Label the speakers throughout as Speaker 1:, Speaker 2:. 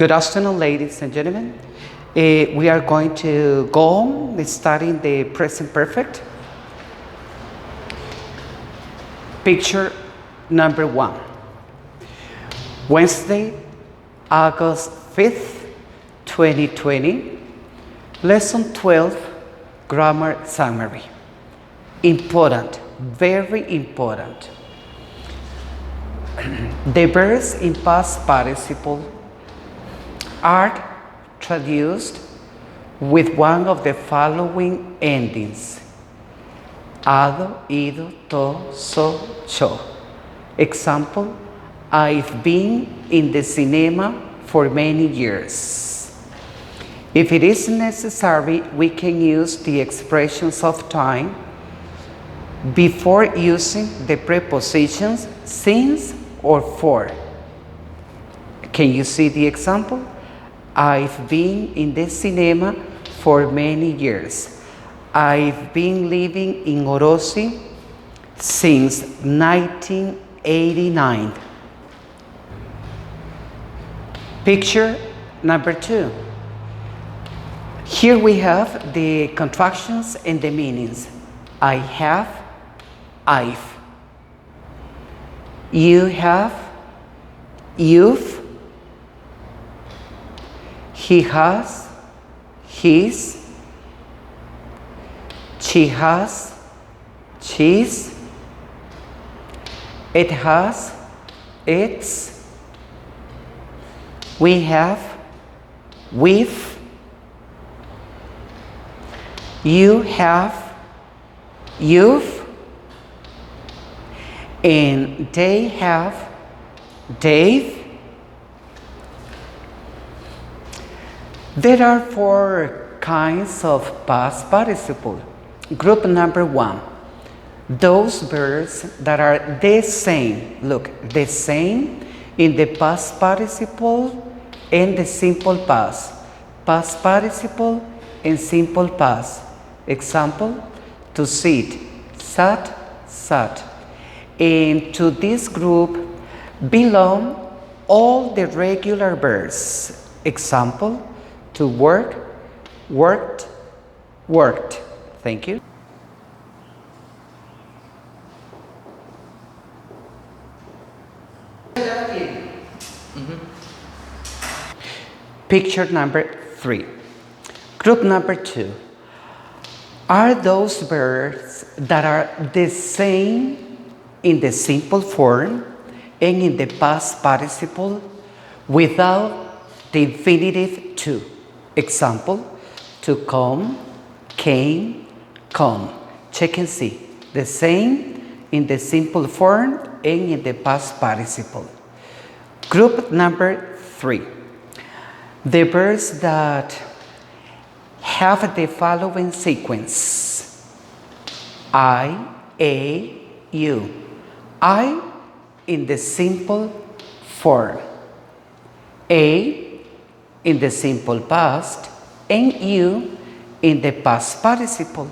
Speaker 1: Good afternoon, ladies and gentlemen. We are going to go on studying the present perfect. Picture number 1. Wednesday, August 5th, 2020. Lesson 12, Grammar Summary. Important, very important. The verbs in past participle are traduced with one of the following endings: ado, ido, to, so, cho. Example: I've been in the cinema for many years. If it is necessary, we can use the expressions of time before using the prepositions since or for. Can you see the example? I've been in the cinema for many years. I've been living in Orosi since 1989. Picture number 2. Here we have the contractions and the meanings. I have, I've. You have, you've. He has, his. She has, she's. It has, its. We have, we've. You have, you've. And they have, they've. There are 4 kinds of past participle. Group number 1, those verbs that are the same. Look, the same in the past participle and the simple past. Past participle and simple past. Example: to sit, sat, sat. And to this group belong all the regular verbs. Example: to work, worked, worked. Thank you. Picture number 3. Group number 2 are those verbs that are the same in the simple form and in the past participle without the infinitive to. Example: to come, came, come. Check and see. The same in the simple form and in the past participle. Group number 3. The verbs that have the following sequence: I, a, you. I in the simple form, a in the simple past, and you in the past participle.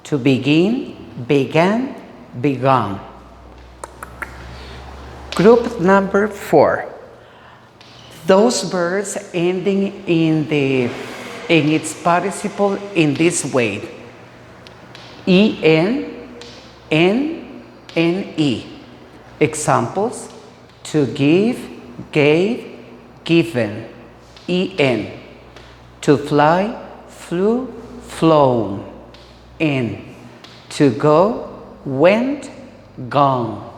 Speaker 1: To begin, began, begun. Group number 4. Those verbs ending in its participle in this way: en, n, ne. Examples: to give, gave, given. En. To fly, flew, flown. En. To go, went, gone.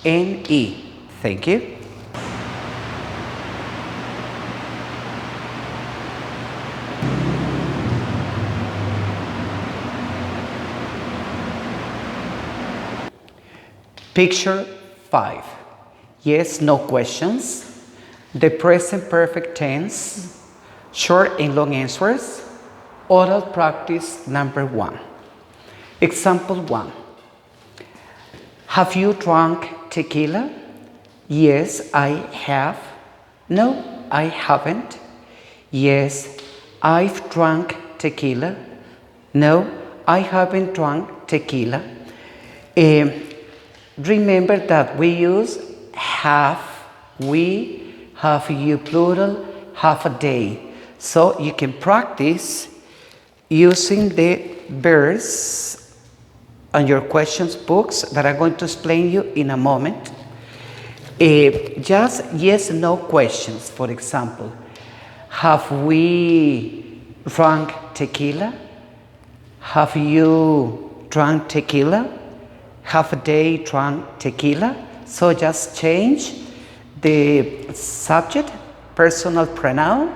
Speaker 1: Ne. Thank you. Picture 5. Yes, no questions. The present perfect tense, short and long answers. Oral practice number 1. Example 1. Have you drunk tequila? Yes, I have. No, I haven't. Yes, I've drunk tequila. No, I haven't drunk tequila. Remember that we use have, we, have you plural, half a day. So you can practice using the verbs on your questions books that I'm going to explain you in a moment. Just yes, no questions. For example, have we drunk tequila? Have you drunk tequila? Have they drunk tequila? So just change the subject, personal pronoun,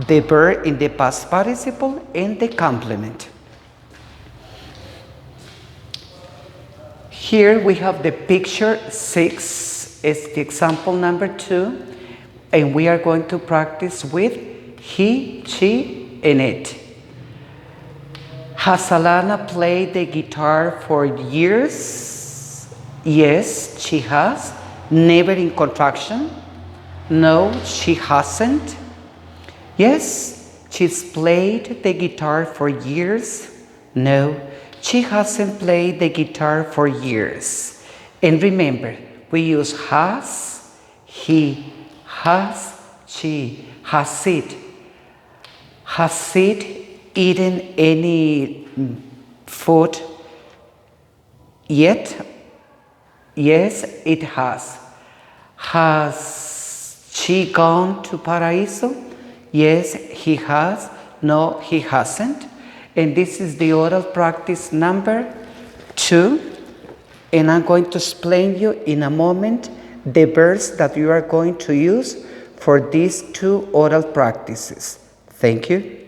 Speaker 1: the verb in the past participle, and the complement. Here we have the picture 6, is the example number 2, and we are going to practice with he, she, and it. Has Alana played the guitar for years? Yes, she has. Never in contraction. No, she hasn't. Yes, she's played the guitar for years. No, she hasn't played the guitar for years. And remember, we use has, he, has, she, has it. Has it eaten any food yet? Yes, it has. Has she gone to Paraíso? Yes, he has. No, he hasn't. And this is the oral practice number 2. And I'm going to explain you in a moment the verbs that you are going to use for these 2 oral practices. Thank you.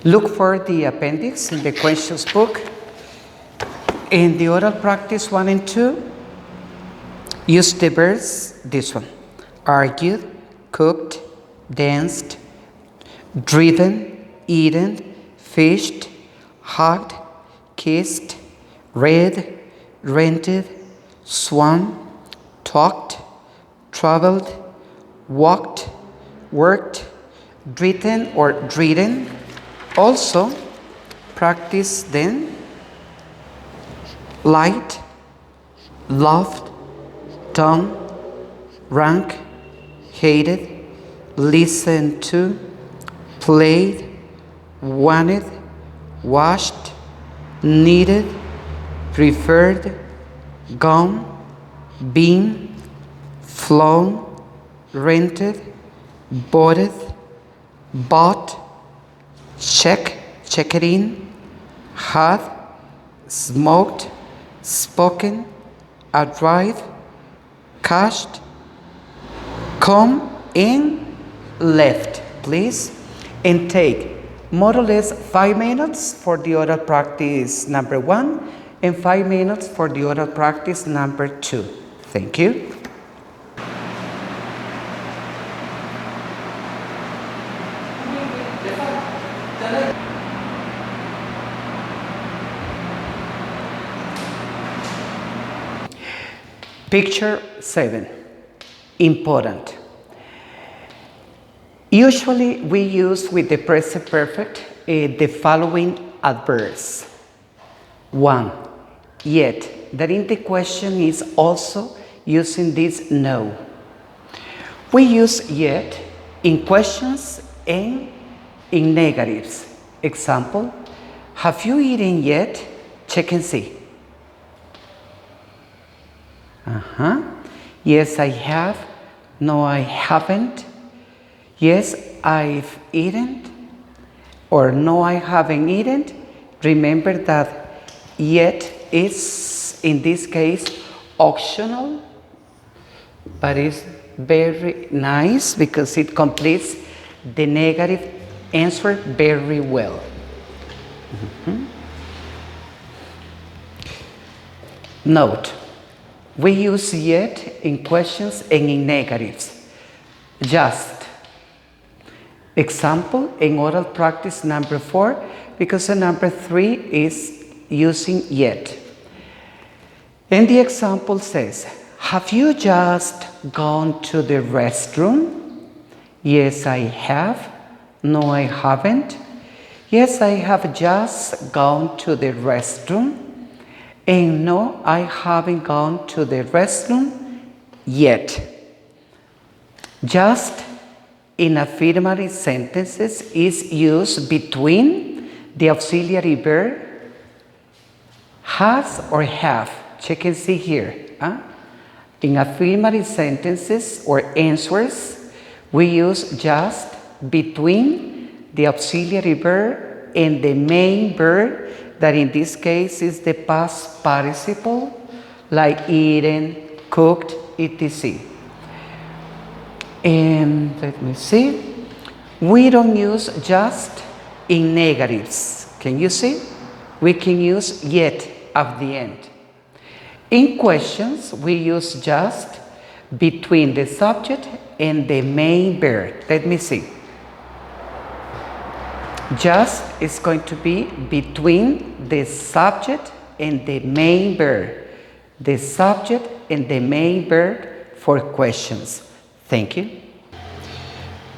Speaker 1: Look for the appendix in the questions book. In the oral practice 1 and 2, use the verbs, this one, argued, cooked, danced, driven, eaten, fished, hugged, kissed, read, rented, swam, talked, traveled, walked, worked, written or ridden. Also, practice then light, loved, done, rank, hated, listened to, played, wanted, washed, needed, preferred, gone, been, flown, rented, bought, check it in, had, smoked, spoken, arrived, cashed, come and left, please. And take more or less 5 minutes for the oral practice number 1 and 5 minutes for the oral practice number 2. Thank you. Picture 7, important. Usually we use with the present perfect the following adverbs. 1, yet, that in the question is also using this no. We use yet in questions and in negatives. Example, have you eaten yet? Check and see. Yes, I have. No, I haven't. Yes, I've eaten. Or no, I haven't eaten. Remember that yet is, in this case, optional, but it's very nice because it completes the negative answer very well. Note, we use yet in questions and in negatives. Just. Example in oral practice number 4, because the number 3 is using yet. And the example says, have you just gone to the restroom? Yes, I have. No, I haven't. Yes, I have just gone to the restroom. And no, I haven't gone to the restroom yet. Just in affirmative sentences is used between the auxiliary verb has or have. Check and see here. In affirmative sentences or answers, we use just between the auxiliary verb and the main verb, that in this case is the past participle, like eaten, cooked, etc. And let me see. We don't use just in negatives. Can you see? We can use yet at the end. In questions, we use just between the subject and the main verb. Let me see. Just is going to be between the subject and the main verb. The subject and the main verb for questions. Thank you.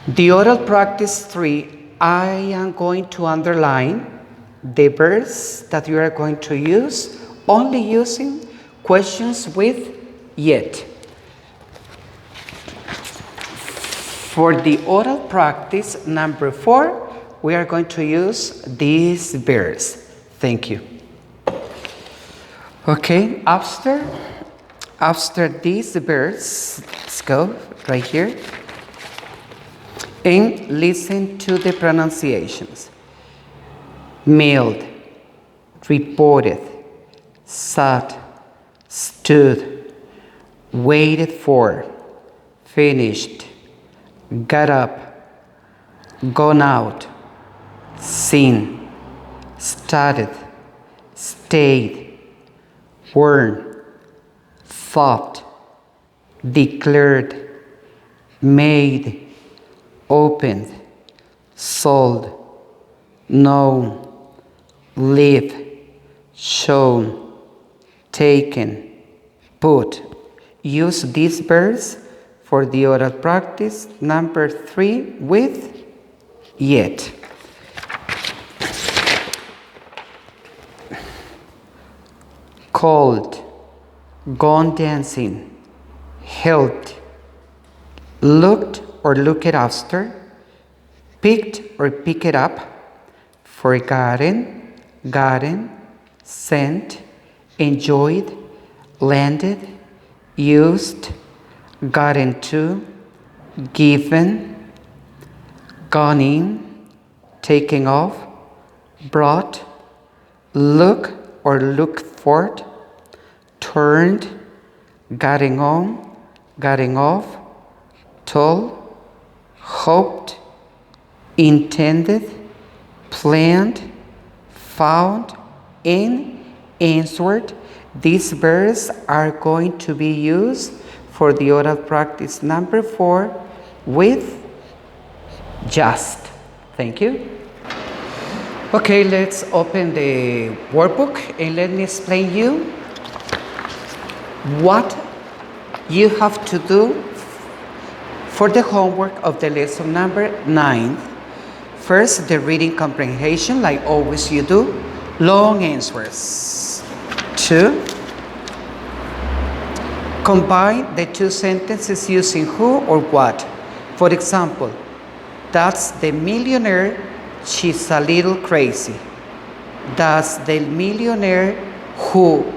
Speaker 1: The oral practice 3, I am going to underline the verbs that you are going to use, only using questions with yet. For the oral practice number 4, we are going to use these verbs. Thank you. Okay, after these verbs, let's go right here and listen to the pronunciations. Mailed, reported, sat, stood, waited for, finished, got up, gone out, seen, started, stayed, worn, thought, declared, made, opened, sold, known, live, shown, taken, put. Use these verbs for the oral practice number 3 with yet. Called, gone dancing, helped, looked or looked after, picked or picked up, forgotten, gotten, sent, enjoyed, landed, used, got into, given, gone in, taken off, brought, look or looked for, turned, getting on, getting off, told, hoped, intended, planned, found, and answered. These verbs are going to be used for the oral practice number 4 with just. Thank you. Okay, let's open the workbook and let me explain you what you have to do for the homework of the lesson number 9. First, the reading comprehension, like always you do. Long answers. 2, combine the two sentences using who or what. For example, that's the millionaire, she's a little crazy. That's the millionaire who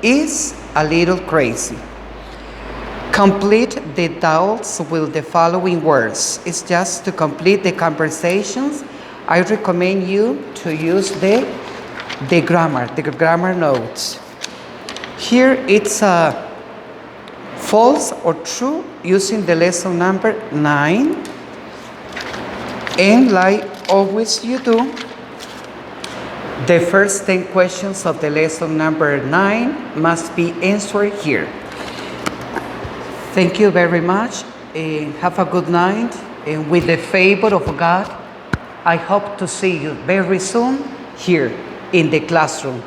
Speaker 1: is a little crazy. Complete the doubts with the following words. It's just to complete the conversations. I recommend you to use the grammar notes. Here it's false or true using the lesson number 9. And like always you do, the first 10 questions of the lesson number 9 must be answered here. Thank you very much, and have a good night. And with the favor of God, I hope to see you very soon here in the classroom.